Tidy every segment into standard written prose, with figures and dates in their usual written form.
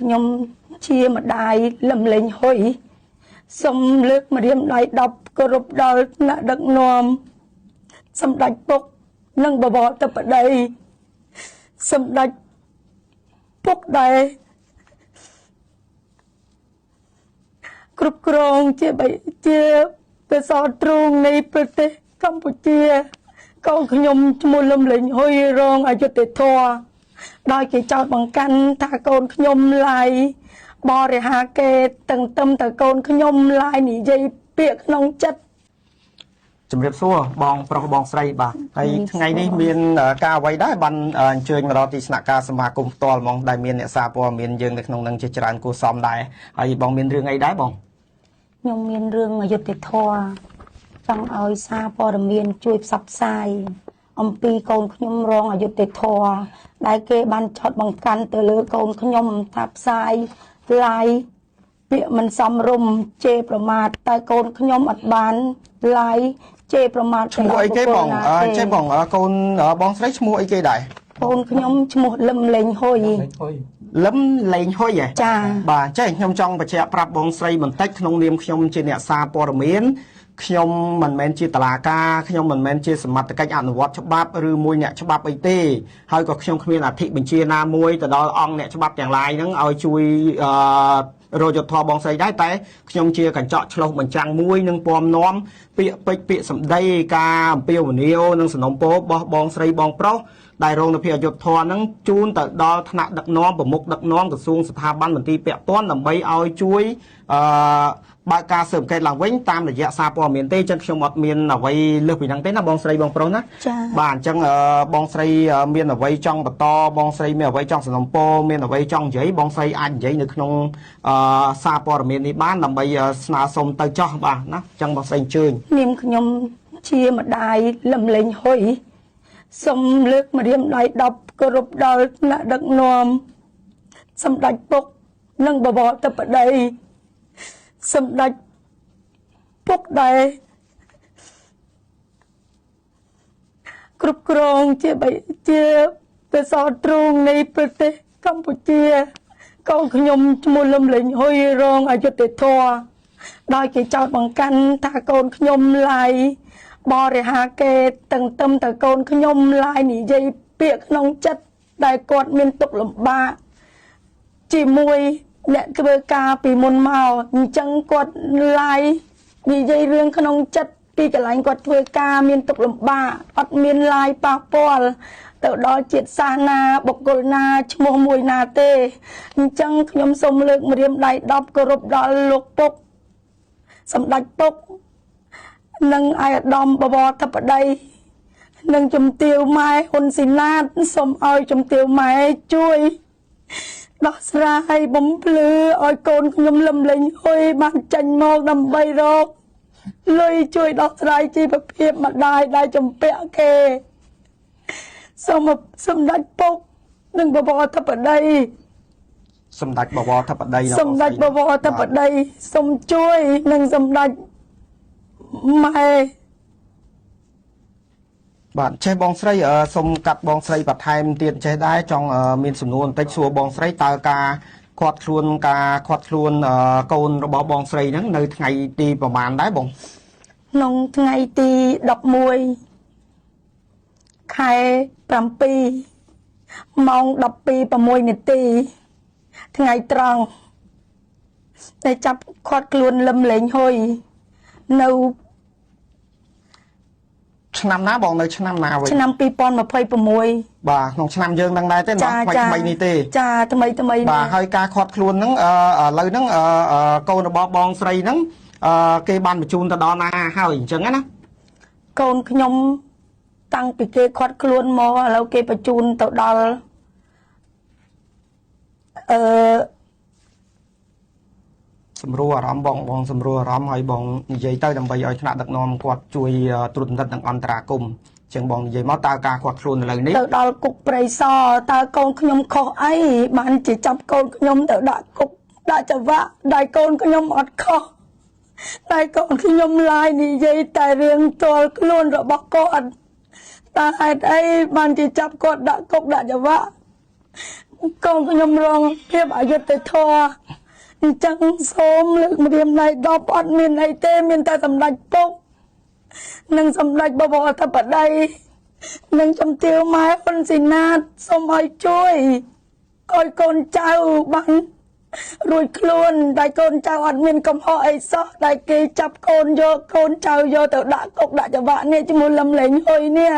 ខ្ញុំជាម្ដាយលំលេងហុយសូមលើកម្រាមដៃ10គោរពដល់អ្នកដឹកនាំសម្ដេចពុកនិងបវរធិបតីសម្ដេចពុកដែរគ្រប់គ្រងជាកសោទ្រូងនៃប្រទេសកម្ពុជាកូនខ្ញុំឈ្មោះលំលេងហុយរងអយុធធរដោយគេចោទបង្កាន់ថាកូនខ្ញុំឡាយបរិហាគេតឹងទឹមតើកូនខ្ញុំឡាយនិយាយពាក្យក្នុងចិត្តជំរាបសួរបងប្រុសបងស្រីបាទហើយថ្ងៃនេះមានការអ្វីដែរបានអញ្ជើញមកដល់ទីស្នាក់ការសមាគមផ្ទាល់ហ្មងដែលមានអ្នកសារព័ត៌មានយើងនៅក្នុងនឹងជាច្រើនគួរសមដែរហើយបងមានរឿងអីដែរបងខ្ញុំមានរឿងអយុត្តិធម៌ចង់ឲ្យសារព័ត៌មានជួយផ្សព្វផ្សាយអំពីកូនខ្ញុំរងអយុត្តិធម៌ដែលគេបានចោទបង្កាន់ទៅលើកូនខ្ញុំថាផ្សាយឡាយពាក្យមិនសមរម្យជេរប្រមាថតែកូនខ្ញុំអត់បានឡាយជេរប្រមាថឈ្មោះអីគេបងចេះបងកូនបងស្រីឈ្មោះអីគេដែរកូនខ្ញុំឈ្មោះលឹមលេងហុយលឹមលេងហុយចាបាទចេះខ្ញុំចង់បញ្ជាក់ប្រាប់បងស្រីបន្តិចក្នុងនាមខ្ញុំជាអ្នកសារព័ត៌មានខ្ញុំមិនមែនជាតុលាការខ្ញុំមិនមែនជាសមត្ថកិច្ចអនុវត្តច្បាប់ឬមួយអ្នកច្បាប់អីទេហើយក៏ខ្ញុំគ្មានអធិបញ្ជាណាមួយទៅដល់អង្គអ្នកច្បាប់ទាំងឡាយហ្នឹងឲ្យជួយរយុទ្ធធម៌បងស្រីដែរតែខ្ញុំជាកញ្ចក់ឆ្លុះបញ្ចាំងមួយនឹងពំនាំពាក្យពេចន៍ពាក្យសម្ដីការអំពាវនាវនិងសំណុំពររបស់បងស្រីបងប្រុសដែលរងនៅភាពអយុត្តិធម៌ហ្នឹងជូនទៅដល់ថ្នាក់ដឹកនាំប្រមុខដឹកនាំក្រសួងស្ថាប័នមន្ទីរពាក់ព័ន្ធដើម្បីឲ្យជួយបើកការស៊ើបអង្កេតឡើងវិញតាមរយៈសារព័ត៌មានទេអញ្ចឹងខ្ញុំអត់មានអ្វីលើសពីហ្នឹងទេណាបងស្រីបងប្រុសណាបាទអញ្ចឹងបងស្រីមានអ្វីចង់បន្តបងស្រីមានអ្វីចង់សំណុំពរមានអ្វីចង់និយាយបងស្រីអាចនិយាយនៅក្នុងសារព័ត៌មាននេះបានដើម្បីស្នើសុំទៅចោះបាទណាអញ្ចឹងបងស្រីអញ្ជើញនាងខ្ញុំជាម្ដាយលំលេងហុយសូមលើកម្រាមដៃ10គោរពដល់អ្នកដឹកនាំសម្ដេចពុកនិងបវរធិបតីសម្ដេចពុកដែរគ្រប់គ្រងជាកសោទ្រូងនៃប្រទេសកម្ពុជាកូនខ្ញុំឈ្មោះលំលេងហុយរងអយុត្តិធម៌ដោយគេចោទបង្កាន់ថាកូនខ្ញុំឡាយបរិហាគេតឹងទឹមតើកូនខ្ញុំឡាយនិយាយពាក្យក្នុងចិត្តដែលគាត់មានទុក្ខលំបាកជាមួយអ្នកធ្វើការពីមុនមកអញ្ចឹងគាត់ឡាយនិយាយរឿងក្នុងចិត្តពីកន្លែងគាត់ធ្វើការមានទុក្ខលំបាកអត់មានឡាយប៉ះពាល់ទៅដល់ជាតិសាសន៍ណាបុគ្គលណាឈ្មោះមួយណាទេអញ្ចឹងខ្ញុំសូមលើកម្រាមដៃ10គោរពដល់លោកពុកសម្ដេចពុកនិងអាយដាមបវរធិបតីនិងជំទាវម៉ែហ៊ុនស៊ីណាតសូមឲ្យជំទាវម៉ែជួយដោះស្រាយបំភ្លឺឲ្យកូនខ្ញុំលំលេងហុយបានចាញ់មកដើម្បីរកលុយជួយដោះស្រាយជីវភាពម្ដាយដែលចំពាក់គេសូមសម្ដេចពុកនិងបវរធិបតីសម្ដេចបវរធិបតីសម្ដេចបវរធិបតីសូមជួយនិងសម្ដេចម៉ែបាទចេះបងស្រីសូមកាត់បងស្រីបន្ថែមទៀតចេះដែរចង់មានសំណួរបន្តិចសួរបងស្រីតើការខាត់ខ្លួនកូនរបស់បងស្រីហ្នឹងនៅថ្ងៃទីប្រហែលដែរបងក្នុងថ្ងៃទី11ខែ7ម៉ោង 12:06 នាទីថ្ងៃត្រង់តែចាប់ខាត់ខ្លួនលឹមលេងហុយនៅឆ្នាំណាបងនៅឆ្នាំណាវិញឆ្នាំ2026បាទក្នុងឆ្នាំយើងនឹងដែរទេណាថ្មីនេះទេចាថ្មីបាទហើយការខាត់ខ្លួនហ្នឹងឥឡូវហ្នឹងកូនរបស់បងស្រីហ្នឹងគេបានបញ្ជូនទៅដល់ណាហើយអញ្ចឹងណាកូនខ្ញុំតាំងពីគេខាត់ខ្លួនមកឥឡូវគេបញ្ជូនទៅដល់សម្រួលអារម្មណ៍បងសម្រួលអារម្មណ៍ឲ្យបងនិយាយទៅដើម្បីឲ្យថ្នាក់ដឹកនាំគាត់ជួយត្រួតពិនិត្យនិងអន្តរាគមន៍ចឹងបងនិយាយមកតើការខាត់ខ្លួនឥឡូវនេះទៅដល់គុកព្រៃសរតើកូនខ្ញុំខុសអីបានជាចាប់កូនខ្ញុំទៅដាក់គុកដាក់ចង្វាក់ដែលកូនខ្ញុំអត់ខុសតែកូនខ្ញុំឡាយនិយាយតែរឿងទាល់ខ្លួនរបស់គាត់តើហេតុអីបានជាចាប់គាត់ដាក់គុកដាក់ចង្វាក់ កូនខ្ញុំរងភាពអយុត្តិធម៌អញ្ចឹងសូមលើកម្រាមដៃ10អត់មានអីទេមានតែសម្ដេចពុកនិងសម្ដេចបវរអធិបតីនិងជំទាវម៉ែហ៊ុនស៊ីណាតសូមឲ្យជួយឲ្យកូនចៅបានរួចខ្លួនតែកូនចៅអត់មានកំហុសអីសោះតែគេចាប់កូនយកកូនចៅយកទៅដាក់គុកដាក់ច្បាប់នេះជាមួយលំលែងហ៊ុយនេះ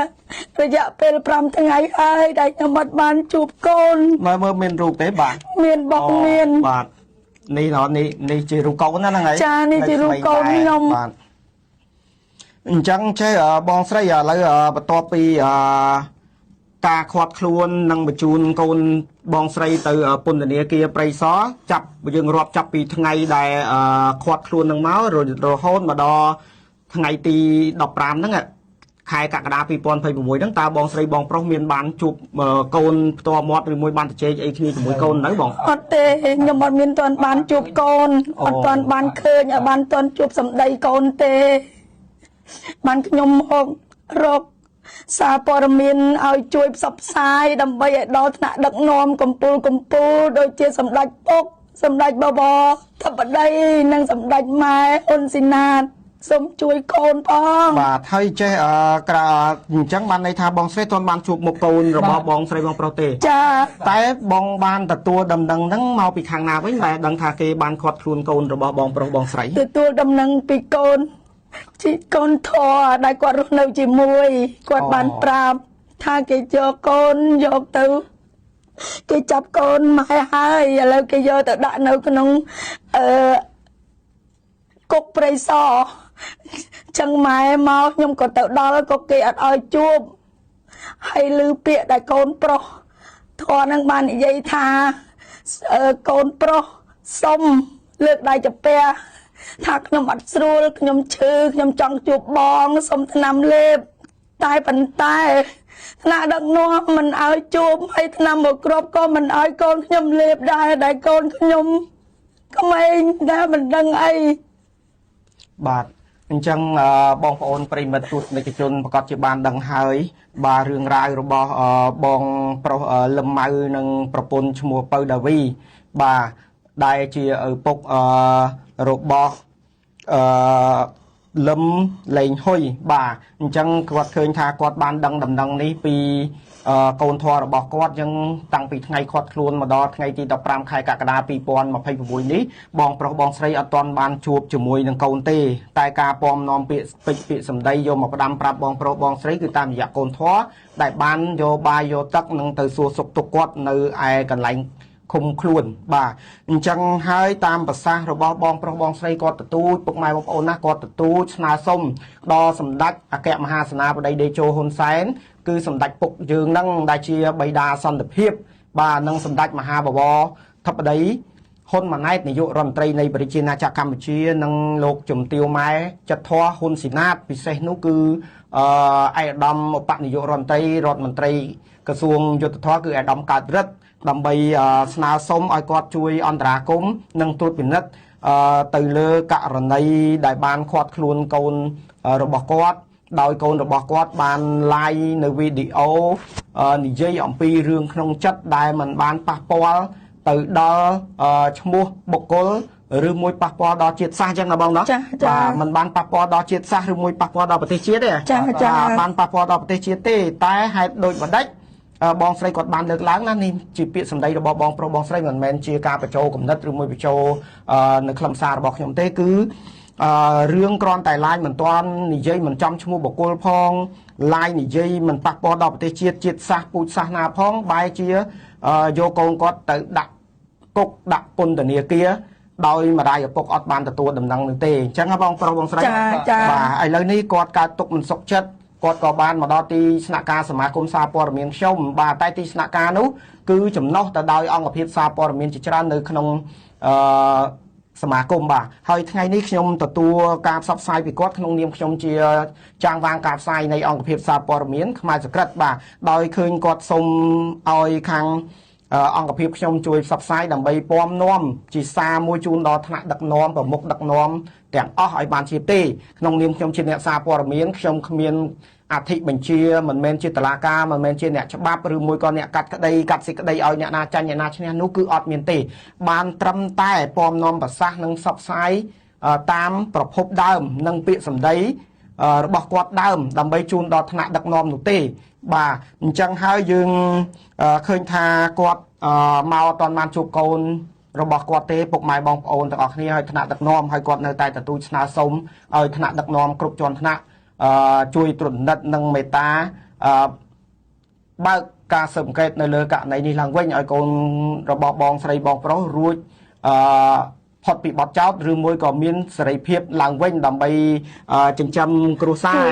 រយៈពេល5ថ្ងៃហើយដែលខ្ញុំអត់បានជួបកូន មើលមានរូបទេបាទ មានបងមាន បាទនេះជារូបកូនណាហ្នឹងហើយ ចានេះជារូបកូនខ្ញុំ បាទអញ្ចឹងចេះបងស្រីឥឡូវបន្ទាប់ពីការខាត់ខ្លួននិងបញ្ជូនកូនបងស្រីទៅពន្ធនាគារព្រៃសរចាប់យើងរាប់ចាប់ពីថ្ងៃដែលខាត់ខ្លួននឹងមករហូតមកដល់ថ្ងៃទី15ហ្នឹងខែកក្កដា2026ហ្នឹងតើបងស្រីបងប្រុសមានបានជួបកូនផ្ទាល់មាត់ឬមួយបានទៅជែកអីគ្នាជាមួយកូននៅបង អត់ទេខ្ញុំអត់មានទាន់បានជួបកូនអត់ទាន់បានឃើញអត់បានទាន់ជួបសម្ដីកូនទេបានខ្ញុំរកសារព័ត៌មានឲ្យជួយផ្សព្វផ្សាយដើម្បីឲ្យដល់ថ្នាក់ដឹកនាំកម្ពុជាដូចជាសម្ដេចពុកសម្ដេចបវរធិបតីនិងសម្ដេចម៉ែហ៊ុនស៊ីណាតសូមជួយកូនផង បាទហើយចេះក្រៅអញ្ចឹងបានន័យថាបងស្រីទាន់បានជួបមុខកូនរបស់បងស្រីបងប្រុសទេ ចា តែបងបានទទួលដំណឹងហ្នឹងមកពីខាងណាវិញដែលដឹងថាគេបានខាត់ខ្លួនកូនរបស់បងប្រុសបងស្រី ទទួលដំណឹងពីកូនជីកូនធរដែលគាត់រស់នៅជាមួយគាត់បានប្រាប់ថាគេយកកូនយកទៅគេចាប់កូនម៉ែហើយឥឡូវគេយកទៅដាក់នៅក្នុងគុកព្រៃសរចឹងម៉ែមកខ្ញុំក៏ទៅដល់ក៏គេអត់ឲ្យជួបហើយឮពាក្យដែលកូនប្រុសធរនឹងបាននិយាយថាកូនប្រុសសុំលើកដៃចាពះថាខ្ញុំអត់ស្រួលខ្ញុំឈឺខ្ញុំចង់ជួបបងសុំថ្នាំលេបតែប៉ុន្តែថ្នាក់ដឹកនាំមិនឲ្យជួបហើយថ្នាំមកគ្រាប់ក៏មិនឲ្យកូនខ្ញុំលេបដែរដែលកូនខ្ញុំក្មេងដែរមិនដឹងអី បាទអញ្ចឹងបងប្អូនប្រិមិត្តទស្សនិកជនប្រកាសជាបានដឹងហើយបាទរឿងរ៉ាវរបស់បងប្រុសលឹមម៉ៅនិងប្រពន្ធឈ្មោះពៅដាវីបាទដែលជាឪពុករបស់លឹមលេងហ៊ុយបាទអញ្ចឹងគាត់ឃើញថាគាត់បានដឹងដំណឹងនេះពីកូនធររបស់គាត់អញ្ចឹងតាំងពីថ្ងៃខាត់ខ្លួនមកដល់ថ្ងៃទី15ខែកក្កដា2026នេះបងប្រុសបងស្រីអត់ទាន់បានជួបជាមួយនឹងកូនទេតែការពំនាំពាក្យពេចន៍ពាក្យសម្ដីយកមកផ្ដាំប្រាប់បងប្រុសបងស្រីគឺតាមរយៈកូនធរដែលបានយកបាយយកទឹកនិងទៅសួរសុខទុក្ខគាត់នៅឯកន្លែងឃុំខ្លួនបាទអញ្ចឹងហើយតាមប្រសាសន៍របស់បងប្រុសបងស្រីគាត់ទទូចពុកម៉ែបងប្អូនណាគាត់ទទូចស្នើសុំដល់សម្ដេចអគ្គមហាសេនាបតីតេជោហ៊ុនសែនគឺសម្ដេចពុកយើងនឹងដែលជាបិតាសន្តិភាពបាទនិងសម្ដេចមហាបវរធិបតីហ៊ុនម៉ាណែតនាយករដ្ឋមន្ត្រីនៃប្រជាណាចក្រកម្ពុជានិងលោកជំទាវម៉ែចិត្តធរហ៊ុនស៊ីណាតពិសេសនោះគឺឯកឧត្តមឧបនាយករដ្ឋមន្ត្រីក្រសួងយុទ្ធភ័ពគឺឯកឧត្តមកើតរិទ្ធដើម្បីស្នើសុំឲ្យគាត់ជួយអន្តរាគមន៍និងត្រួតពិនិត្យទៅលើករណីដែលបានខាត់ខ្លួនកូនរបស់គាត់ដោយកូនរបស់គាត់បាន live នៅវីដេអូនិយាយអំពីរឿងក្នុងចិត្តដែលมันបានប៉ះពាល់ទៅដល់ឈ្មោះបុគ្គលឬមួយប៉ះពាល់ដល់ជាតិសាសន៍អញ្ចឹងណាបងណាបាទมันបានប៉ះពាល់ដល់ជាតិសាសន៍ឬមួយប៉ះពាល់ដល់ប្រទេសជាតិទេបានប៉ះពាល់ដល់ប្រទេសជាតិទេតែហេតុដូចម្ដេចបងស្រីគាត់បានលើកឡើងណានេះជាពាក្យសម្ដីរបស់បងប្រុសបងស្រីមិនមែនជាការបញ្ចូលគំនិតឬមួយបញ្ចូលនៅខ្លឹមសាររបស់ខ្ញុំទេគឺរឿងគ្រាន់តែឡាយមិនទាន់និយាយមិនចំឈ្មោះបុគ្គលផងឡាយនិយាយមិនប៉ះពាល់ដល់ប្រទេសជាតិសាសន៍ពូជសាសនាផងបែរជាយកកូនគាត់ទៅដាក់គុកដាក់ពន្ធនាគារដោយម្ដាយឪពុកអត់បានទទួលដំណឹងនោះទេអញ្ចឹងបងប្រុសបងស្រីបាទឥឡូវនេះគាត់កើតទុកមិនសុខចិត្តគាត់ក៏បានមកដល់ទីស្នាក់ការសមាគមសារព័ត៌មានខ្ញុំបាទតែទីស្នាក់ការនោះគឺចំណុះទៅដោយអង្គភាពសារព័ត៌មានជាច្រើននៅក្នុងសមាគមបាទហើយថ្ងៃនេះខ្ញុំទទួលការផ្សព្វផ្សាយពីគាត់ក្នុងនាមខ្ញុំជាចាងវាងការផ្សាយនៃអង្គភាពសារព័ត៌មានខ្មែរសក្រិតបាទដោយឃើញគាត់សូមឲ្យខាង អង្គភាពខ្ញុំជួយផ្សព្វផ្សាយដើម្បីពំនាំជាសារមួយជូនដល់ថ្នាក់ដឹកនាំប្រមុខដឹកនាំទាំងអស់ឲ្យបានជាទេក្នុងនាមខ្ញុំជាអ្នកសារព័ត៌មានខ្ញុំគ្មានអធិបញ្ជាមិនមែនជាតុលាការមិនមែនជាអ្នកច្បាប់ឬមួយក៏អ្នកកាត់ក្តីកាត់សេចក្តីឲ្យអ្នកណាចាញ់អ្នកណាឈ្នះនោះគឺអត់មានទេបានត្រឹមតែពំនាំប្រសាសន៍និងផ្សព្វផ្សាយតាមប្រភពដើមនិងពាក្យសម្ដីរបស់គាត់ដើមដើម្បីជូនដល់ថ្នាក់ដឹកនាំនោះទេបាទអញ្ចឹងហើយយើងឃើញថាគាត់មកអត់ទាន់បានជួបកូនរបស់គាត់ទេពុកម៉ែបងប្អូនទាំងអស់គ្នាហើយថ្នាក់ដឹកនាំហើយគាត់នៅតែទទូចស្នើសុំឲ្យថ្នាក់ដឹកនាំគ្រប់ជាន់ថ្នាក់ជួយត្រួតពិនិត្យនិងមេត្តាបើកការស៊ើបអង្កេតនៅលើករណីនេះឡើងវិញឲ្យកូនរបស់បងស្រីបងប្រុសរួចផុតពីបទចោទឬមួយក៏មានសេរីភាពឡើងវិញដើម្បីចិញ្ចឹមគ្រួសារ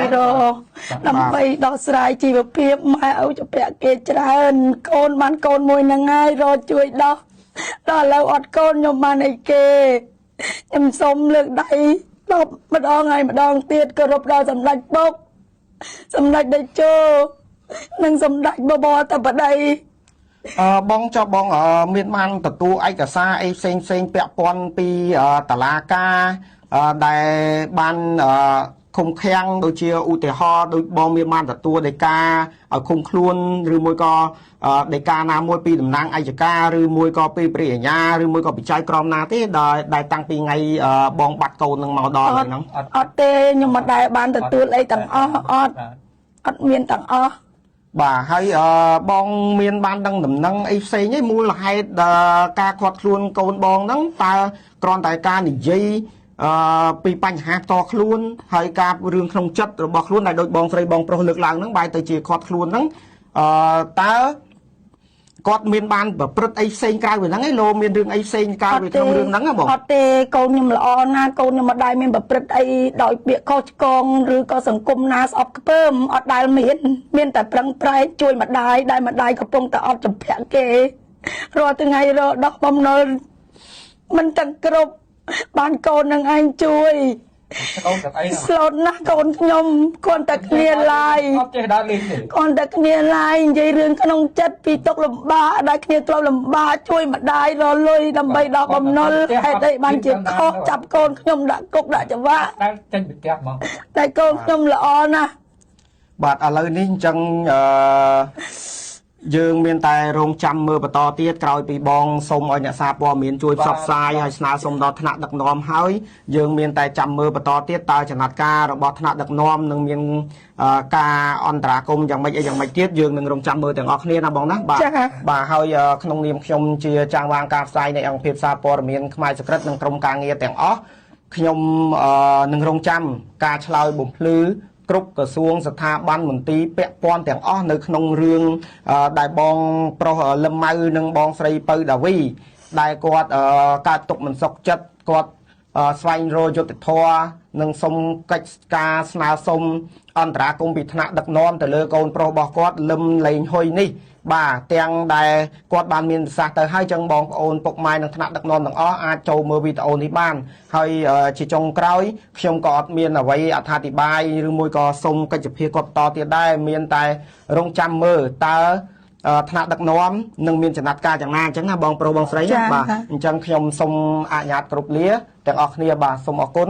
ដើម្បីដោះស្រាយជីវភាពម៉ែឪចាពាក់គេច្រើនកូនបានកូនមួយហ្នឹងហើយរកជួយដោះដល់ឥឡូវអត់កូនខ្ញុំបានអីគេខ្ញុំសូមលើកដៃដល់ម្ដងហើយម្ដងទៀតគោរពដល់សម្ដេចពុកសម្ដេចតេជោនិងសម្ដេចបបរតបតីបងចុះបងមានបានទទួលឯកសារអីផ្សេងពាក់ព័ន្ធពីតុលាការដែលបានឃុំឃាំងដូចជាឧទាហរណ៍ដូចបងមានបានទទួលដីកាឲ្យឃុំខ្លួនឬមួយក៏ដីកាណាមួយពីតំណាងអัยការឬមួយក៏ពីព្រះអាជ្ញាឬមួយក៏បច្ច័យក្រមណាទេដែលតាំងពីថ្ងៃបងបាត់កូននឹងមកដល់ហ្នឹងអត់ទេខ្ញុំមិនដែលបានទទួលអីទាំងអស់អត់មានទាំងអស់បាទហើយបងមានបានដឹងដំណឹងអីផ្សេងឯងមូលហេតុការខាត់ខ្លួនកូនបងហ្នឹងតើគ្រាន់តែការនិយាយពីបញ្ហាផ្ទាល់ខ្លួនហើយការរឿងក្នុងចិត្តរបស់ខ្លួនដែលដូចបងស្រីបងប្រុសលើកឡើងហ្នឹងបែរទៅជាខាត់ខ្លួនហ្នឹងតើគាត់មានបានប្រព្រឹត្តអីផ្សេងក្រៅពីហ្នឹងឯងលោមានរឿងអីផ្សេងក្រៅពីក្នុងរឿងហ្នឹងហ៎បងអត់ទេកូនខ្ញុំល្អណាស់កូនខ្ញុំមិនដែលមានប្រព្រឹត្តអីដោយពាក្យខុសឆ្គងឬក៏សង្គមណាស្អប់ខ្ពើមអត់ដែលមានតែប្រឹងប្រែងជួយម្ដាយដែលម្ដាយកំពុងតែអត់ចម្ពាក់គេរាល់ថ្ងៃរដោះបំណុលមិនទាំងគ្រប់បានកូននឹងឯងជួយកូនតែអីស្លូតណាស់កូនខ្ញុំគាត់តែគ្នាឡាយអត់ចេះដើរលេងទេគាត់តែគ្នាឡាយនិយាយរឿងក្នុងចិត្តពីទុកលំបាកដែលគ្នាធ្លាប់លំបាកជួយម្ដាយរលុយដើម្បីដល់បំណុលហេតុអីបានជាខុសចាប់កូនខ្ញុំដាក់គុកដាក់ច្បាប់ដែលចេញពីផ្ទះហ្មងតែកូនខ្ញុំល្អណាស់បាទឥឡូវនេះអញ្ចឹងយើងមានតែរងចាំមើលបន្តទៀតក្រោយពីបងសូមឲ្យអ្នកសារព័ត៌មានជួយផ្សព្វផ្សាយឲ្យស្នើសុំដល់ថ្នាក់ដឹកនាំហើយយើងមានតែចាំមើលបន្តទៀតតើចំណាត់ការរបស់ថ្នាក់ដឹកនាំនឹងមានការអន្តរាគមន៍យ៉ាងម៉េចអីយ៉ាងម៉េចទៀតយើងនឹងរងចាំមើលទាំងអស់គ្នាណាបងណាបាទហើយក្នុងនាមខ្ញុំជាចាងវាងការផ្សាយនៃអង្គភាពសារព័ត៌មានខ្មែរសក្រិតនិងក្រុមការងារទាំងអស់ខ្ញុំនឹងរងចាំការឆ្លើយបំភ្លឺគ្រប់ក្រសួងស្ថាប័នមន្ទីរពាក់ព័ន្ធទាំងអស់នៅក្នុងរឿងដែលបងប្រុសលឹមម៉ៅនិងបងស្រីពៅដាវីដែលគាត់កើតទុកមិនសុខចិត្តគាត់ស្វែងរកយុត្តិធម៌និងសុំកិច្ចការស្នើសុំអន្តរាគមន៍ពីថ្នាក់ដឹកនាំទៅលើកូនប្រុសរបស់គាត់លឹមលេងហ៊ុយនេះបាទទាំងដែលគាត់បានមានប្រសាសន៍ទៅហើយចឹងបងប្អូនពុកម៉ែនិងថ្នាក់ដឹកនាំទាំងអស់អាចចូលមើលវីដេអូនេះបានហើយជាចុងក្រោយខ្ញុំក៏អត់មានអ្វីអត្ថាធិប្បាយឬមួយក៏សូមកិច្ចភាពគាត់បន្តទៀតដែរមានតែរងចាំមើលតើថ្នាក់ដឹកនាំនឹងមានចំណាត់ការយ៉ាងណាអញ្ចឹងណាបងប្រុសបងស្រីបាទអញ្ចឹងខ្ញុំសូមអនុញ្ញាតគ្រប់លាទាំងអស់គ្នាបាទសូមអរគុណ